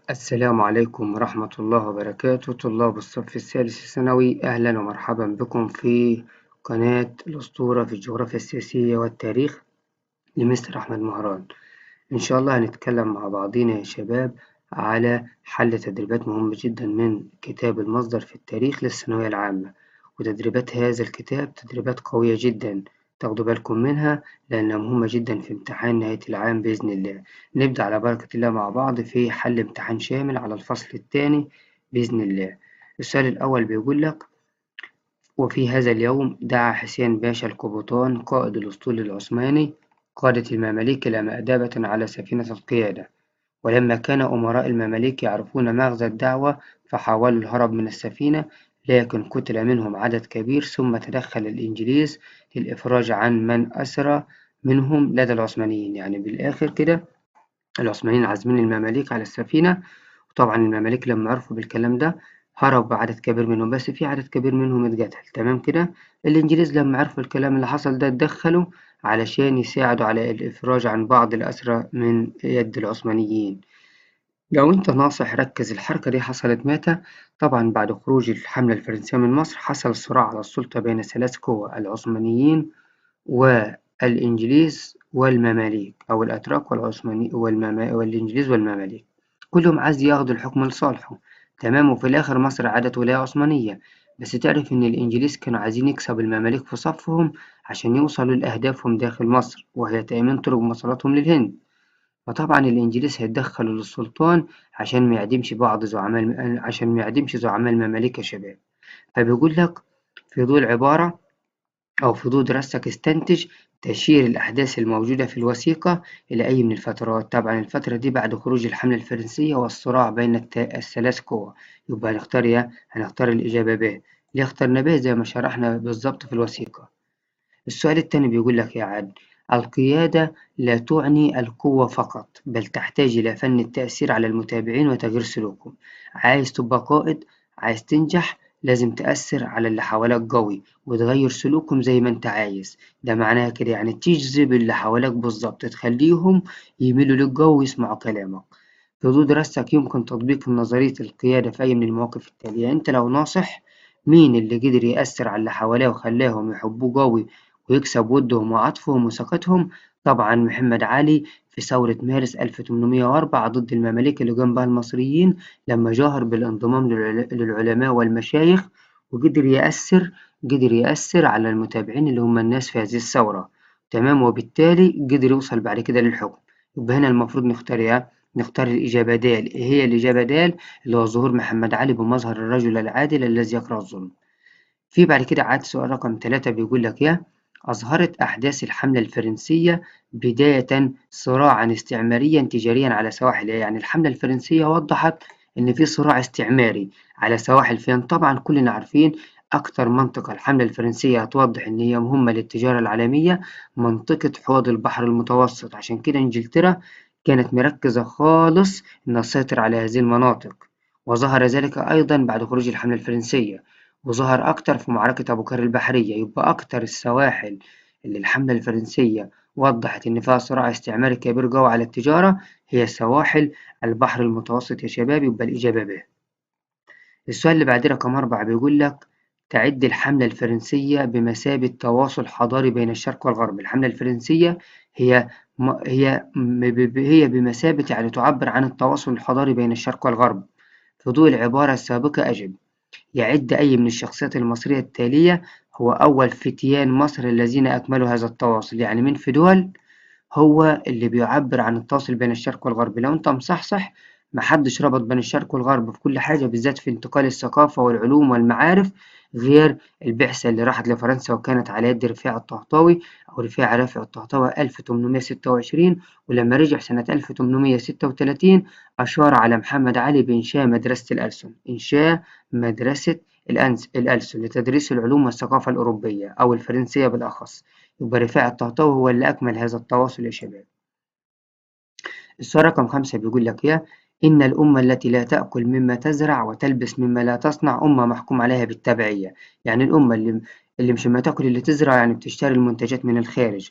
السلام عليكم ورحمة الله وبركاته طلاب الصف الثالث الثانوي، أهلا ومرحبا بكم في قناة الأسطورة في الجغرافيا السياسية والتاريخ لمستر أحمد مهران. إن شاء الله هنتكلم مع بعضينا يا شباب على حل تدريبات مهمة جدا من كتاب المصدر في التاريخ للثانوية العامة، وتدريبات هذا الكتاب تدريبات قوية جدا، تاخدوا بالكم منها لأنها مهمة جدا في امتحان نهاية العام بإذن الله. نبدأ على بركة الله مع بعض في حل امتحان شامل على الفصل الثاني بإذن الله. السؤال الأول بيقول لك: وفي هذا اليوم دعا حسين باشا القبطان قائد الأسطول العثماني قادة المماليك إلى مأدبة على سفينة القيادة، ولما كان أمراء المماليك يعرفون مغزى الدعوة فحاولوا الهرب من السفينة، لكن قتل منهم عدد كبير، ثم تدخل الإنجليز للإفراج عن من أسرى منهم لدى العثمانيين. يعني بالآخر كده العثمانيين عازمين المماليك على السفينة، وطبعا المماليك لما عرفوا بالكلام ده هرب عدد كبير منهم، بس في عدد كبير منهم اتقتل. تمام كده. الإنجليز لما عرفوا الكلام اللي حصل ده اتدخلوا علشان يساعدوا على الإفراج عن بعض الأسرى من يد العثمانيين. لو أنت ناصح ركز، الحركة دي حصلت متى؟ طبعا بعد خروج الحملة الفرنسية من مصر حصل صراع على السلطة بين ثلاث قوى: العثمانيين والإنجليز والمماليك، أو الأتراك والإنجليز والمماليك، كلهم عايز ياخدوا الحكم لصالحه. تمام. وفي الآخر مصر عادت ولاية عثمانية، بس تعرف إن الإنجليز كانوا عايزين يكسبوا المماليك في صفهم عشان يوصلوا لأهدافهم داخل مصر، وهي تأمين طرق مواصلاتهم للهند. فطبعا الإنجليز هيتدخلوا للسلطان عشان ما يعدمش زعماء المماليك يا شباب. فبيقول لك: في ضوء العبارة أو في ضوء دراستك استنتج تشير الأحداث الموجودة في الوثيقة إلى أي من الفترات. طبعا الفترة دي بعد خروج الحملة الفرنسية والصراع بين الثلاث قوى، يبقى هنختار الإجابة ب. ليه اخترنا ب؟ زي ما شرحنا بالظبط في الوثيقة. السؤال التاني بيقول لك يا عاد: القيادة لا تعني القوة فقط، بل تحتاج إلى فن التأثير على المتابعين وتغيير سلوكهم. عايز تبقى قائد، عايز تنجح، لازم تأثر على اللي حواليك قوي وتغير سلوكهم زي ما انت عايز. ده معناها كده يعني تجذب اللي حواليك بالظبط، تخليهم يميلوا لك قوي ويسمعوا كلامك. في ضوء دراستك يمكن تطبيق نظرية القيادة في أي من المواقف التالية. انت لو ناصح، مين اللي قدر يأثر على اللي حواليه وخلاهم يحبوه قوي ويكسب ودهم وعطفهم وثقتهم؟ طبعا محمد علي في ثورة مارس 1804 ضد المماليك اللي قام بها المصريين، لما جاهر بالانضمام للعلماء والمشايخ، وقدر يأثر على المتابعين اللي هم الناس في هذه الثورة. تمام. وبالتالي قدر يوصل بعد كده للحكم. يبقى هنا المفروض نختار إيه؟ نختار الإجابة د. إيه هي الإجابة د؟ اللي هو ظهور محمد علي بمظهر الرجل العادل الذي يكره الظلم. في بعد كده عاد سؤال رقم 3 بيقول لك: يا أظهرت أحداث الحملة الفرنسية بداية صراعًا استعماريًا تجاريًا على سواحل. يعني الحملة الفرنسية وضحت إن في صراع استعماري على سواحل فين؟ طبعًا كلنا عارفين أكتر منطقة الحملة الفرنسية هتوضح إن هي مهمة للتجارة العالمية منطقة حوض البحر المتوسط، عشان كده إنجلترا كانت مركزة خالص إنها تسيطر على هذه المناطق، وظهر ذلك أيضًا بعد خروج الحملة الفرنسية، وظهر أكتر في معركة أبو قير البحرية. يبقى أكتر السواحل اللي الحملة الفرنسية وضحت إن فيها صراع استعماري كبير جوي على التجارة هي سواحل البحر المتوسط يا شباب. يبقى الإجابة ب. السؤال اللي بعديه رقم 4 بيقول لك: تعد الحملة الفرنسية بمثابة تواصل حضاري بين الشرق والغرب. الحملة الفرنسية هي بمثابة، يعني تعبر عن التواصل الحضاري بين الشرق والغرب. في ضوء العبارة السابقة أجب: يعد أي من الشخصيات المصرية التالية هو أول فتيان مصر الذين أكملوا هذا التواصل. يعني مين في دول هو اللي بيعبر عن التواصل بين الشرق والغرب؟ لو أنت مصحصح، محدش ربط بين الشرق والغرب في كل حاجة، بالذات في انتقال الثقافة والعلوم والمعارف، غير البعثة اللي راحت لفرنسا وكانت على يد رفاعة الطهطاوي أو رفاعة رافع الطهطاوي 1826. ولما رجع سنة 1836 أشار على محمد علي بإنشاء مدرسة الألسن، إنشاء مدرسة الألسن لتدريس العلوم والثقافة الأوروبية أو الفرنسية بالأخص. يبقى رفاعة الطهطاوي هو اللي أكمل هذا التواصل يا شباب. السؤال رقم 5 بيقول لك: يا إن الأمة التي لا تأكل مما تزرع وتلبس مما لا تصنع أمة محكوم عليها بالتبعية. يعني الأمة اللي مش ما تاكل اللي تزرع، يعني بتشتري المنتجات من الخارج،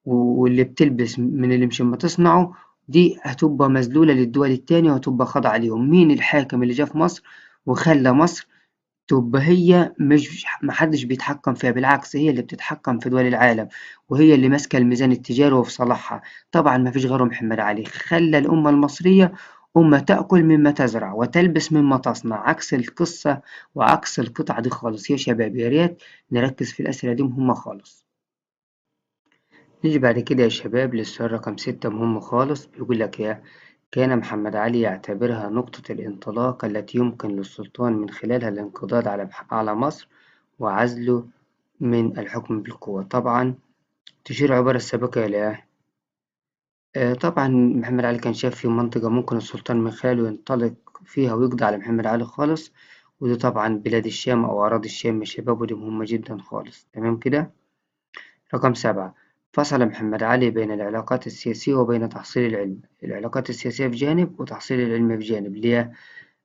واللي بتلبس من اللي مش ما تصنعه، دي هتبقى مذلولة للدول التانية وهتبقى خاضعة ليهم. مين الحاكم اللي جه في مصر وخلى مصر تبقى هي مش محدش بيتحكم فيها، بالعكس هي اللي بتتحكم في دول العالم، وهي اللي ماسكة الميزان التجاري وفي صالحها. طبعا مفيش غيره محمد علي، خلى الأمة المصرية أمة تأكل مما تزرع وتلبس مما تصنع، عكس القصة وعكس القطعة دي خالص. يا شباب يا ريت نركز في الأسئلة دي مهمة خالص. نيجي بعد كده يا شباب للسؤال رقم 6 مهم خالص، بيقول لك يا كان محمد علي يعتبرها نقطة الانطلاق التي يمكن للسلطان من خلالها الانقضاض على مصر وعزله من الحكم بالقوة. طبعا تشير العبارة السابقة إلى طبعا محمد علي كان شايف في منطقة ممكن السلطان من خلاله ينطلق فيها ويقضي على محمد علي خالص، ودي طبعا بلاد الشام أو أراضي الشام يا شباب، ودي مهمة جدا خالص. تمام كده. رقم 7 فصل محمد علي بين العلاقات السياسية وبين تحصيل العلم. العلاقات السياسية في جانب وتحصيل العلم في جانب. ليه؟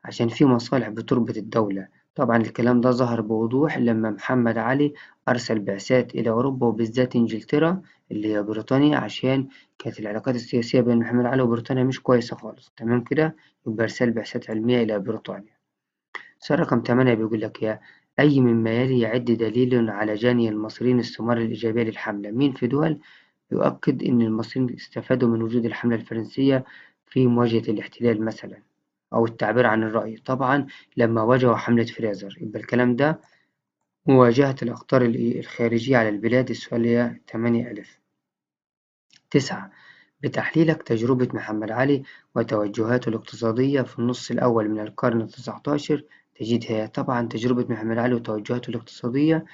عشان في مصالح بتربط الدولة. طبعا الكلام ده ظهر بوضوح لما محمد علي أرسل بعثات إلى أوروبا وبالذات إنجلترا اللي هي بريطانيا، عشان كانت العلاقات السياسية بين محمد علي وبريطانيا مش كويسة خالص. تمام كده. يبقى إرسال بعثات علمية إلى بريطانيا. سؤال رقم 8 بيقول لك يا أي مما يلي يعد دليل على جاني المصريين الثمار الإيجابية للحملة. مين في دول يؤكد إن المصريين استفادوا من وجود الحملة الفرنسية في مواجهة الاحتلال مثلا، أو التعبير عن الرأي. طبعا لما واجهوا حملة فريزر، يبقى الكلام ده مواجهة الأخطار الخارجية على البلاد. السؤال هي 8 ألف. 9 بتحليلك تجربة محمد علي وتوجهاته الاقتصادية في النص الأول من القرن التسعتاشر تجدها. طبعا تجربة محمد علي وتوجهاته الاقتصادية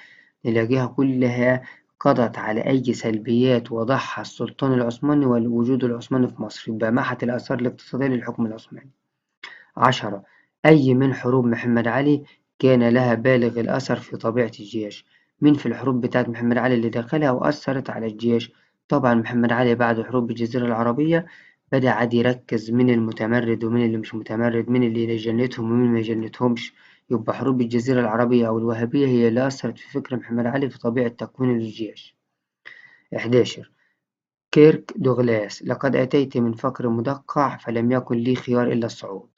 نلاقيها كلها قضت على أي سلبيات وضعها السلطان العثماني والوجود العثماني في مصر، يبقى محت الآثار الاقتصادية للحكم العثماني. 10 أي من حروب محمد علي كان لها بالغ الأثر في طبيعة الجيش. مين في الحروب بتاعت محمد علي اللي دخلها وأثرت على الجيش؟ طبعا محمد علي بعد حروب الجزيرة العربية بدأ عاد يركز مين المتمرد ومين اللي مش متمرد، مين اللي يجندهم ومين ما يجندهمش. يبقى حروب الجزيرة العربية أو الوهابية هي اللي أثرت في فكر محمد علي في طبيعة تكوين الجيش. 11 كيرك دوغلاس لقد أتيت من فقر مدقع فلم يكن لي خيار إلا الصعود.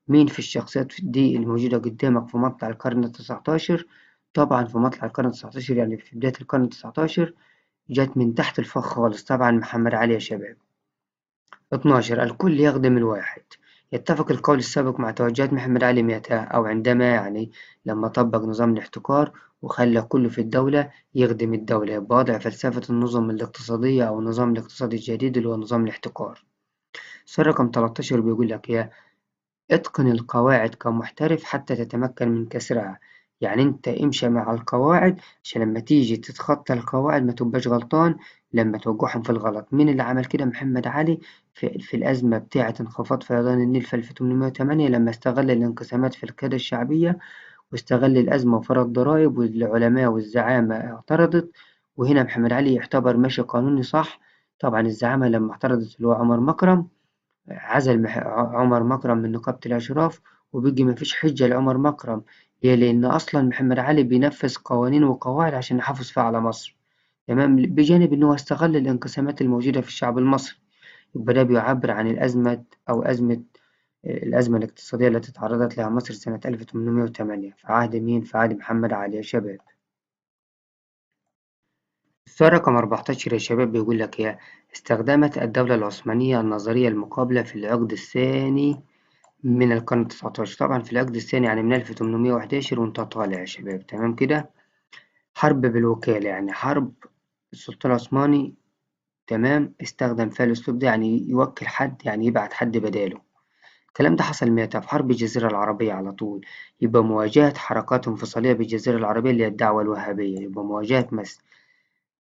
مين في الشخصيات دي الموجودة قدامك في مطلع القرن التسعتاشر؟ طبعا في مطلع القرن التسعتاشر يعني في بداية القرن التسعتاشر جت من تحت الفخ خالص، طبعا محمد علي يا شباب. 12 الكل يخدم الواحد. يتفق القول السابق مع توجهات محمد علي متى أو عندما يعني لما طبق نظام الاحتكار وخلى كله في الدولة يخدم الدولة بوضع فلسفة النظم الاقتصادية أو النظام الاقتصادي الجديد اللي هو نظام الاحتكار. السؤال رقم 13 بيقول لك يا اتقن القواعد كمحترف حتى تتمكن من كسرها. يعني انت امشي مع القواعد عشان لما تيجي تتخطى القواعد ما تبقاش غلطان لما توقعهم في الغلط. مين اللي عمل كده؟ محمد علي في الأزمة بتاعة انخفاض فيضان النيل في 1808 لما استغل الانقسامات في القيادة الشعبية واستغل الأزمة وفرض ضرائب والعلماء والزعامة اعترضت، وهنا محمد علي يعتبر ماشي قانوني صح. طبعا الزعامة لما اعترضت اللي هو عمر مكرم عزل عمر مكرم من نقابة الأشراف، وبيجي مفيش حجة لعمر مكرم. ليه؟ لأن أصلا محمد علي بينفذ قوانين وقواعد عشان يحافظ فيها على مصر. تمام، بجانب إن هو استغل الانقسامات الموجودة في الشعب المصري. يبقى ده بيعبر عن الأزمة الاقتصادية التي تعرضت لها مصر سنة 1808 في عهد مين؟ في عهد محمد علي يا شباب. السؤال رقم 14 يا شباب بيقول لك يا استخدمت الدولة العثمانية النظرية المقابلة في العقد الثاني من القرن التسعتاشر. طبعا في العقد الثاني يعني من 1811 وانت طالع يا شباب. تمام كده. حرب بالوكالة يعني حرب السلطان العثماني، تمام، استخدم فيها الأسلوب ده يعني يوكل حد يعني يبعت حد بداله. الكلام ده حصل متى؟ في حرب الجزيرة العربية على طول. يبقى مواجهة حركات انفصالية بالجزيرة العربية اللي هي الدعوة الوهابية. يبقى مواجهة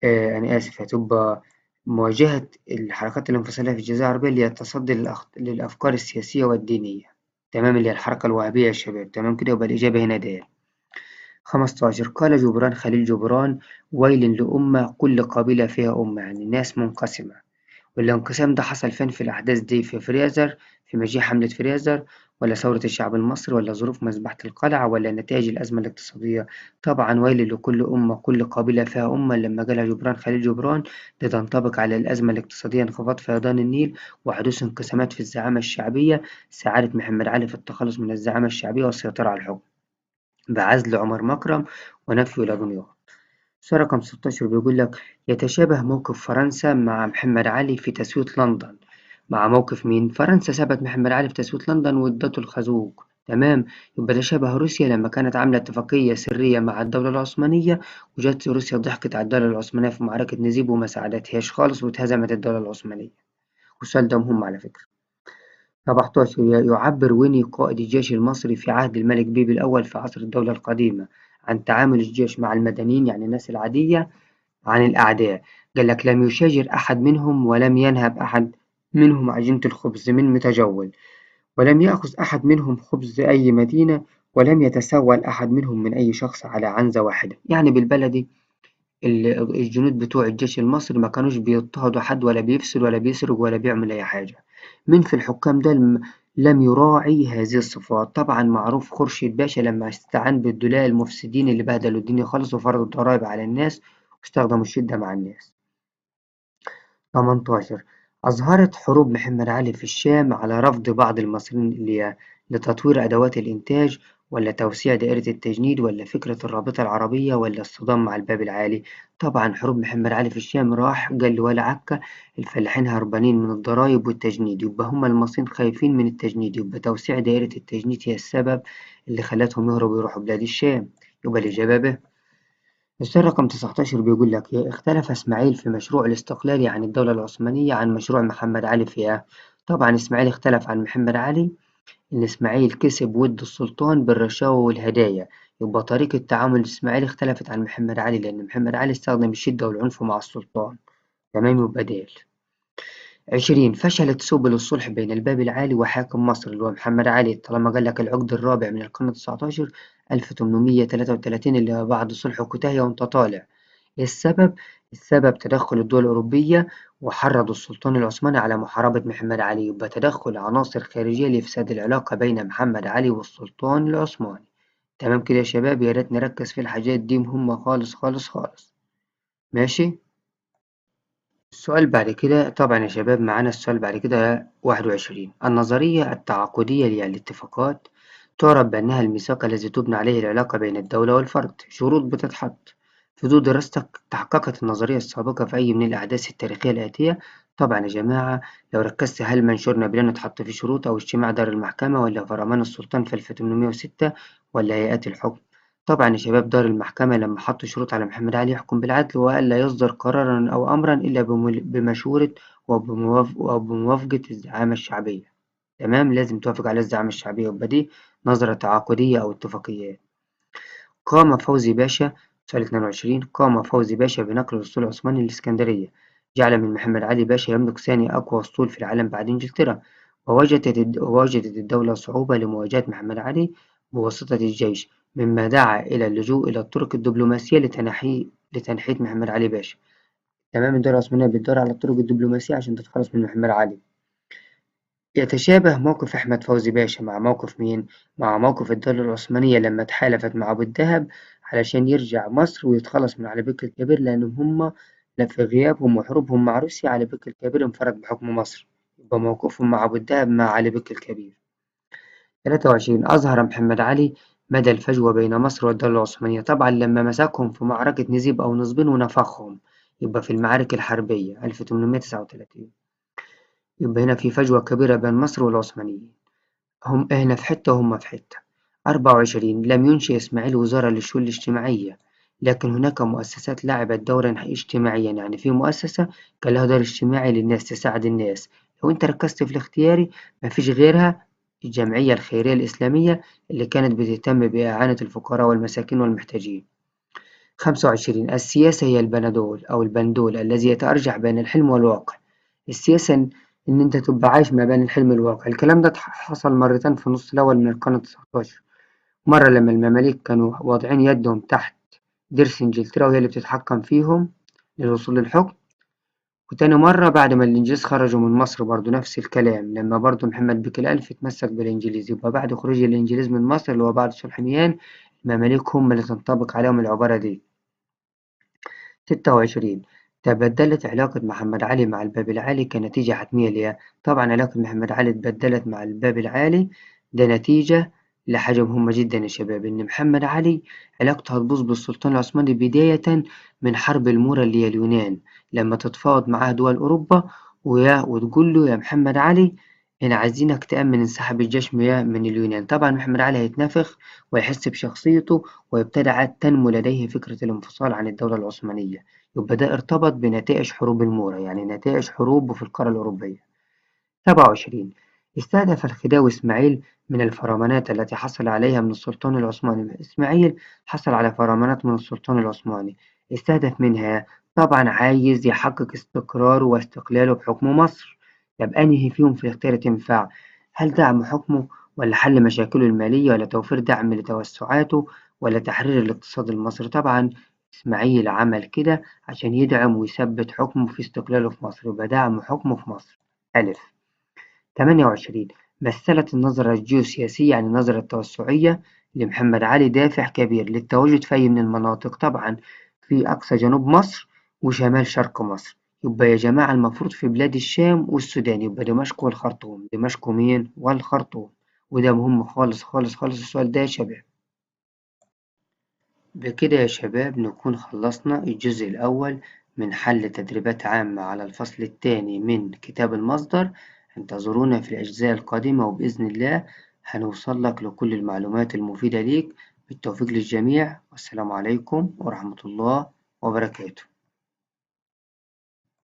أنا آسف، هتبقى مواجهة الحركات الانفصالية في الجزيرة العربية اللي هي التصدي للأفكار السياسية والدينية. تمام، اللي هي الحركة الوهابية يا شباب. تمام كده. يبقى الإجابة هنا د. 15 قال جبران خليل جبران ويل لأمة كل قبيلة فيها أمة، يعني ناس منقسمة. والانقسام ده حصل فين في الأحداث دي؟ في فريزر في مجيء حملة فريزر ولا ثورة الشعب المصري ولا ظروف مذبحة القلعة ولا نتائج الأزمة الاقتصادية؟ طبعا ويل لكل أمة كل قبيلة فيها أمة لما جالها جبران خليل جبران لتنطبق على الأزمة الاقتصادية انخفاض فيضان النيل وحدوث انقسامات في الزعامة الشعبية، سعادة محمد علي في التخلص من الزعامة الشعبية والسيطرة على الحكم بعزل عمر مكرم ونفيه إلى دمياط. السؤال رقم 16 بيقول لك يتشابه موقف فرنسا مع محمد علي في تسوية لندن مع موقف مين؟ فرنسا سابت محمد علي في تسوية لندن وادته الخازوق، تمام. يبقى تشابه روسيا لما كانت عاملة اتفاقية سرية مع الدولة العثمانية وجت روسيا ضحكت على الدولة العثمانية في معركة نزيب وما ساعدتهاش خالص واتهزمت الدولة العثمانية. والسؤال ده مهم على فكرة. 17 يعبر ويني قائد الجيش المصري في عهد الملك بيبي الأول في عصر الدولة القديمة عن تعامل الجيش مع المدنيين يعني الناس العادية عن الأعداء؟ قال لك لم يشاجر أحد منهم ولم ينهب أحد منهم عجينة الخبز من متجول ولم يأخذ أحد منهم خبز أي مدينة ولم يتسول أحد منهم من أي شخص على عنزة واحدة. يعني بالبلدي الجنود بتوع الجيش المصري ما كانوش بيضطهدوا حد ولا بيفسد ولا بيسرق ولا بيعمل أي حاجة. مين في الحكام ده لم يراعي هذه الصفات؟ طبعا معروف خورشيد باشا لما استعان بالدلاء المفسدين اللي بهدلوا الدنيا خالص وفرضوا الضرائب على الناس واستخدموا الشدة مع الناس. 18 أظهرت حروب محمد علي في الشام على رفض بعض المصريين لتطوير أدوات الإنتاج ولا توسيع دائرة التجنيد ولا فكرة الرابطة العربية ولا الصدام مع الباب العالي؟ طبعا حروب محمد علي في الشام راح قال ولا عكا الفلاحين هربانين من الضرايب والتجنيد يبقى هما المصريين خايفين من التجنيد يبقى توسيع دائرة التجنيد هي السبب اللي خلتهم يهربوا يروحوا بلاد الشام. يبقى الإجابة ب. السؤال رقم 19 بيقول لك اختلف إسماعيل في مشروع الاستقلال عن الدولة العثمانية عن مشروع محمد علي فيها. طبعا إسماعيل اختلف عن محمد علي إن إسماعيل كسب ود السلطان بالرشاوى والهدايا، يبقى طريقة تعامل إسماعيل اختلفت عن محمد علي لأن محمد علي استخدم الشدة والعنف مع السلطان، تمام. يبقى دال. 20 فشلت سبل الصلح بين الباب العالي وحاكم مصر اللي هو محمد علي طالما قال لك العقد الرابع من القرن التسعتاشر 1833 اللي هو بعد صلح كوتاهية وانت طالع. السبب تدخل الدول الأوروبية وحرض السلطان العثماني على محاربة محمد علي، يبقى تدخل عناصر خارجية لإفساد العلاقة بين محمد علي والسلطان العثماني. تمام كده يا شباب، يا ريت نركز في الحاجات دي مهمة خالص خالص خالص. ماشي. السؤال بعد كده طبعا يا شباب معانا السؤال بعد كده 21 النظرية التعاقدية للاتفاقات تعرف بأنها الميثاق الذي تبنى عليه العلاقة بين الدولة والفرد. شروط بتتحط. في ضوء دراستك تحققت النظرية السابقة في أي من الأحداث التاريخية الآتية؟ طبعا يا جماعة لو ركزت هل منشور نابليون اتحط فيه شروط أو اجتماع دار المحكمة ولا فرمان السلطان في 1806 ولا هيئات الحكم؟ طبعا يا شباب دار المحكمة لما حطوا شروط على محمد علي يحكم بالعدل وألا يصدر قرارا أو أمرا إلا بمشورة وبموافقة الزعامة الشعبية، تمام. لازم توافق على الزعامة الشعبية يبقى دي نظرة تعاقدية أو اتفاقيات. قام فوزي باشا سنة 22 قام فوزي باشا بنقل الأسطول العثماني للإسكندرية جعل من محمد علي باشا يملك ثاني أقوى أسطول في العالم بعد إنجلترا. ووجدت الدولة صعوبة لمواجهة محمد علي بواسطة الجيش مما دعا إلى اللجوء إلى الطرق الدبلوماسية لتنحية محمد علي باشا، تمام. الدولة العثمانية بتدور على الطرق الدبلوماسية عشان تتخلص من محمد علي. يتشابه موقف أحمد فوزي باشا مع موقف مين؟ مع موقف الدولة العثمانية لما تحالفت مع أبو الدهب علشان يرجع مصر ويتخلص من علي بك الكبير لأنهم هما في غيابهم وحروبهم مع روسيا علي بك الكبير انفرد بحكم مصر، يبقى موقفهم مع أبو الدهب مع علي بك الكبير. 23 أظهر محمد علي مدى الفجوة بين مصر والدولة العثمانية طبعا لما مسكهم في معركة نزيب أو نصبين ونفخهم، يبقى في المعارك الحربية 1839. يبقى هنا في فجوة كبيرة بين مصر والعثمانيين، هم هنا في حتة وهم في حتة. 24 لم ينشئ إسماعيل وزارة للشؤون الاجتماعية لكن هناك مؤسسات لعبت دورا اجتماعيا، يعني في مؤسسة كان لها دور اجتماعي للناس تساعد الناس. لو انت ركزت في الاختياري مفيش غيرها الجمعية الخيرية الإسلامية اللي كانت بتهتم بإعانة الفقراء والمساكين والمحتاجين. 25 السياسة هي البندول أو البندول الذي يتأرجح بين الحلم والواقع. السياسة إن أنت تبقى عايش ما بين الحلم والواقع. الكلام ده حصل مرتين في النص الأول من القرن التسعتاشر، مرة لما المماليك كانوا واضعين يدهم تحت ضرس إنجلترا وهي اللي بتتحكم فيهم للوصول للحكم، وتاني مرة بعد ما الإنجليز خرجوا من مصر برضو نفس الكلام لما برضو محمد بك الألف اتمسك بالإنجليز، يبقى بعد خروج الإنجليز من مصر اللي هو بعد صلح ميان المماليك هم اللي تنطبق عليهم العبارة دي. 26. تبدلت علاقة محمد علي مع الباب العالي كنتيجة حتمية ليها. طبعا علاقة محمد علي اتبدلت مع الباب العالي ده نتيجة لحاجة مهمة جدا يا شباب، إن محمد علي علاقته هتبوظ بالسلطان العثماني بداية من حرب المورا اللي هي اليونان، لما تتفاوض معاه دول أوروبا وتقول له يا محمد علي إحنا عايزينك تأمن انسحاب الجيش من اليونان. طبعا محمد علي هيتنفخ ويحس بشخصيته وابتدأت تنمو لديه فكرة الانفصال عن الدولة العثمانية، يبقى ده ارتبط بنتائج حروب المورا يعني نتائج حروب في القارة الأوروبية. 27. استهدف الخديوي إسماعيل من الفرمانات التي حصل عليها من السلطان العثماني. إسماعيل حصل على فرمانات من السلطان العثماني، استهدف منها طبعا عايز يحقق استقراره واستقلاله بحكم مصر. طب أنهي فيهم في الاختيار تنفع؟ هل دعم حكمه ولا حل مشاكله المالية ولا توفير دعم لتوسعاته ولا تحرير الاقتصاد المصري؟ طبعا إسماعيل عمل كده عشان يدعم ويثبت حكمه في استقلاله في مصر، يبقى دعم حكمه في مصر. ألف. 28. مثلت النظرة الجيوسياسية يعني النظرة التوسعية لمحمد علي دافع كبير للتواجد في أي من المناطق، طبعا في أقصى جنوب مصر وشمال شرق مصر. يبقى يا جماعة المفروض في بلاد الشام والسودان، يبقى دمشق والخرطوم، دمشق ومين والخرطوم، وده مهم خالص خالص خالص السؤال ده يا شباب. بكده يا شباب نكون خلصنا الجزء الأول من حل تدريبات عامة على الفصل الثاني من كتاب المصدر. انتظرونا في الأجزاء القادمة وبإذن الله هنوصل لك لكل المعلومات المفيدة ليك. بالتوفيق للجميع والسلام عليكم ورحمة الله وبركاته.